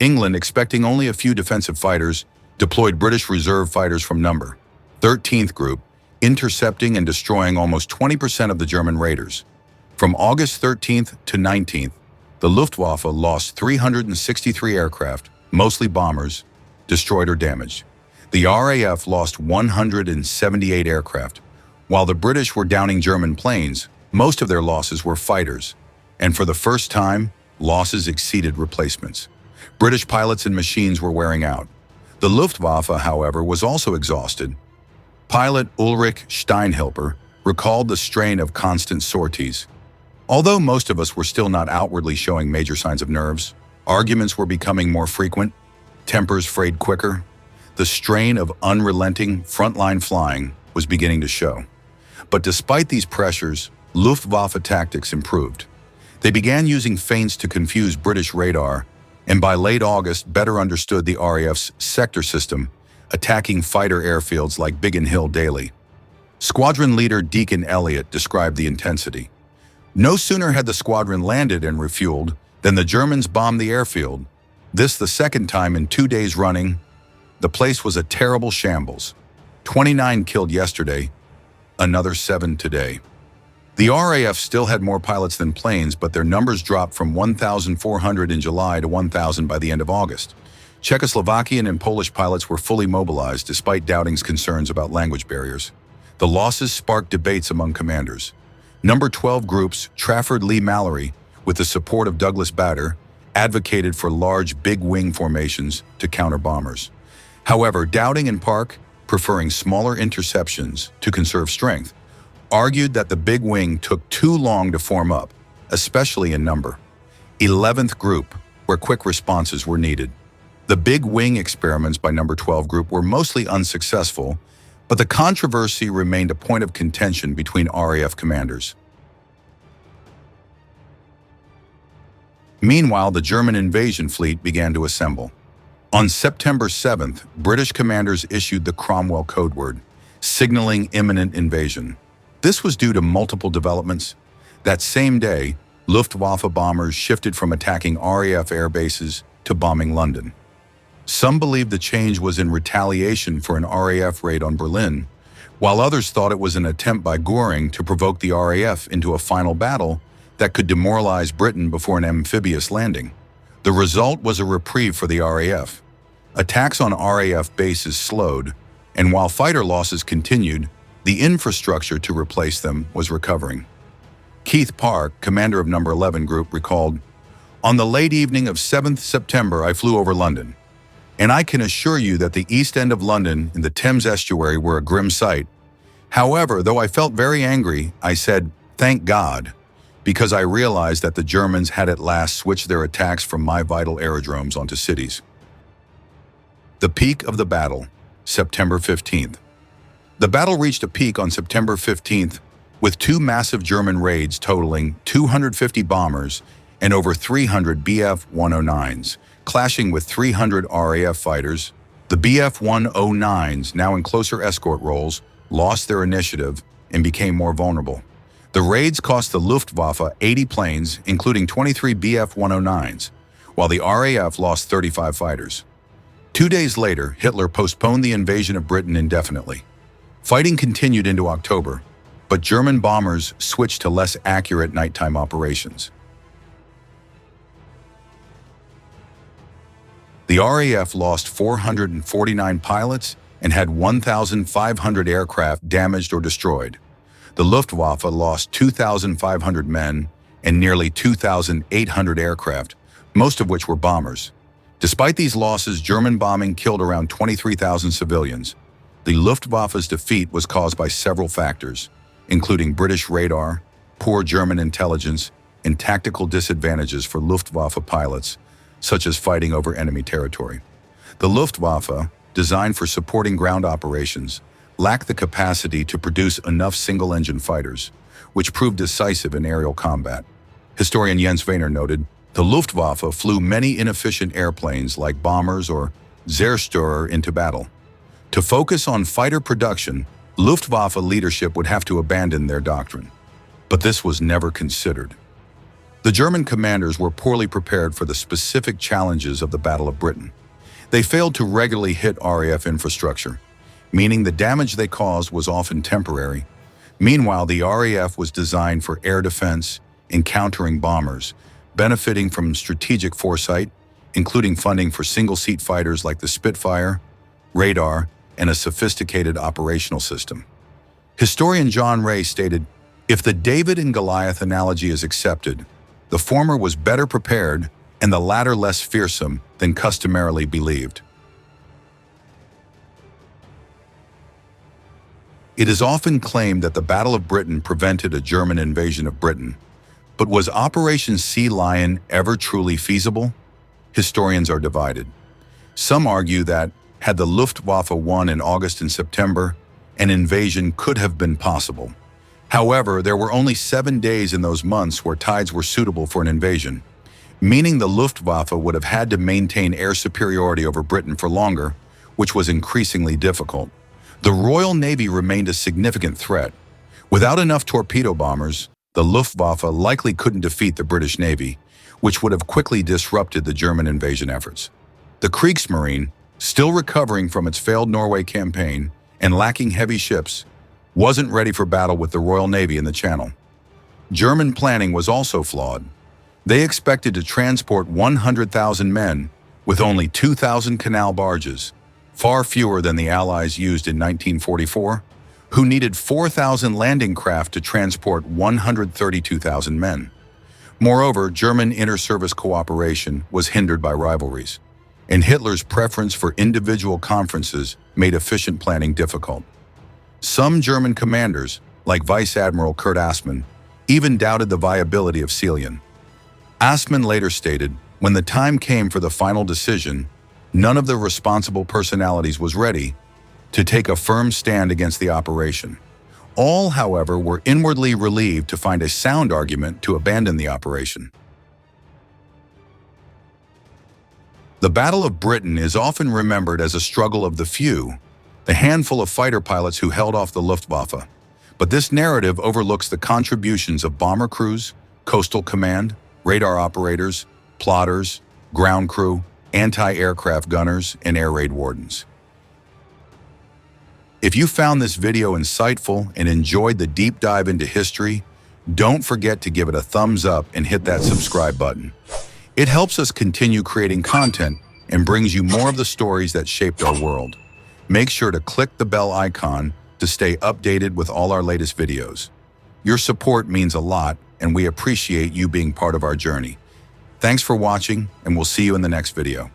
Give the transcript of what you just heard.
England, expecting only a few defensive fighters, deployed British reserve fighters from No. 13th Group, intercepting and destroying almost 20% of the German raiders. From August 13th to 19th, the Luftwaffe lost 363 aircraft, mostly bombers, destroyed or damaged. The RAF lost 178 aircraft. While the British were downing German planes, most of their losses were fighters, and for the first time, losses exceeded replacements. British pilots and machines were wearing out. The Luftwaffe, however, was also exhausted. Pilot Ulrich Steinhilper recalled the strain of constant sorties. Although most of us were still not outwardly showing major signs of nerves, arguments were becoming more frequent, tempers frayed quicker. The strain of unrelenting frontline flying was beginning to show. But despite these pressures, Luftwaffe tactics improved. They began using feints to confuse British radar, and by late August better understood the RAF's sector system, attacking fighter airfields like Biggin Hill daily. Squadron leader Deacon Elliott described the intensity. No sooner had the squadron landed and refueled than the Germans bombed the airfield. This the second time in 2 days running. The place was a terrible shambles. 29 killed yesterday, another 7 today. The RAF still had more pilots than planes, but their numbers dropped from 1,400 in July to 1,000 by the end of August. Czechoslovakian and Polish pilots were fully mobilized despite Dowding's concerns about language barriers. The losses sparked debates among commanders. No. 12 Group's Trafford Lee Mallory, with the support of Douglas Bader, advocated for large big-wing formations to counter bombers. However, Dowding and Park, preferring smaller interceptions to conserve strength, argued that the big wing took too long to form up, especially in No. 11th Group, where quick responses were needed. The big wing experiments by No. 12 Group were mostly unsuccessful, but the controversy remained a point of contention between RAF commanders. Meanwhile, the German invasion fleet began to assemble. On September 7th, British commanders issued the Cromwell code word, signaling imminent invasion. This was due to multiple developments. That same day, Luftwaffe bombers shifted from attacking RAF air bases to bombing London. Some believed the change was in retaliation for an RAF raid on Berlin, while others thought it was an attempt by Göring to provoke the RAF into a final battle that could demoralize Britain before an amphibious landing. The result was a reprieve for the RAF. Attacks on RAF bases slowed, and while fighter losses continued, the infrastructure to replace them was recovering. Keith Park, commander of No. 11 Group, recalled, "On the late evening of 7th September, I flew over London, and I can assure you that the east end of London and the Thames estuary were a grim sight. However, though I felt very angry, I said, 'Thank God,' because I realized that the Germans had at last switched their attacks from my vital aerodromes onto cities." The peak of the battle, September 15th. The battle reached a peak on September 15th with 2 massive German raids totaling 250 bombers and over 300 Bf-109s, clashing with 300 RAF fighters. The Bf-109s, now in closer escort roles, lost their initiative and became more vulnerable. The raids cost the Luftwaffe 80 planes, including 23 Bf-109s, while the RAF lost 35 fighters. 2 days later, Hitler postponed the invasion of Britain indefinitely. Fighting continued into October, but German bombers switched to less accurate nighttime operations. The RAF lost 449 pilots and had 1,500 aircraft damaged or destroyed. The Luftwaffe lost 2,500 men and nearly 2,800 aircraft, most of which were bombers. Despite these losses, German bombing killed around 23,000 civilians. The Luftwaffe's defeat was caused by several factors, including British radar, poor German intelligence, and tactical disadvantages for Luftwaffe pilots, such as fighting over enemy territory. The Luftwaffe, designed for supporting ground operations, lacked the capacity to produce enough single-engine fighters, which proved decisive in aerial combat. Historian Jens Wehner noted, "The Luftwaffe flew many inefficient airplanes like bombers or Zerstörer into battle. To focus on fighter production, Luftwaffe leadership would have to abandon their doctrine. But this was never considered." The German commanders were poorly prepared for the specific challenges of the Battle of Britain. They failed to regularly hit RAF infrastructure, meaning the damage they caused was often temporary. Meanwhile, the RAF was designed for air defense, encountering bombers, benefiting from strategic foresight, including funding for single-seat fighters like the Spitfire, radar, and a sophisticated operational system. Historian John Ray stated, "If the David and Goliath analogy is accepted, the former was better prepared and the latter less fearsome than customarily believed." It is often claimed that the Battle of Britain prevented a German invasion of Britain. But was Operation Sea Lion ever truly feasible? Historians are divided. Some argue that, had the Luftwaffe won in August and September, an invasion could have been possible. However, there were only 7 days in those months where tides were suitable for an invasion, meaning the Luftwaffe would have had to maintain air superiority over Britain for longer, which was increasingly difficult. The Royal Navy remained a significant threat. Without enough torpedo bombers, the Luftwaffe likely couldn't defeat the British Navy, which would have quickly disrupted the German invasion efforts. The Kriegsmarine, still recovering from its failed Norway campaign and lacking heavy ships, wasn't ready for battle with the Royal Navy in the Channel. German planning was also flawed. They expected to transport 100,000 men with only 2,000 canal barges, far fewer than the Allies used in 1944, who needed 4,000 landing craft to transport 132,000 men. Moreover, German inter-service cooperation was hindered by rivalries, and Hitler's preference for individual conferences made efficient planning difficult. Some German commanders, like Vice Admiral Kurt Assmann, even doubted the viability of Sealion. Assmann later stated, "When the time came for the final decision, none of the responsible personalities was ready to take a firm stand against the operation. All, however, were inwardly relieved to find a sound argument to abandon the operation." The Battle of Britain is often remembered as a struggle of the few, the handful of fighter pilots who held off the Luftwaffe. But this narrative overlooks the contributions of bomber crews, coastal command, radar operators, plotters, ground crew, anti-aircraft gunners, and air raid wardens. If you found this video insightful and enjoyed the deep dive into history, don't forget to give it a thumbs up and hit that subscribe button. It helps us continue creating content and brings you more of the stories that shaped our world. Make sure to click the bell icon to stay updated with all our latest videos. Your support means a lot, and we appreciate you being part of our journey. Thanks for watching, and we'll see you in the next video.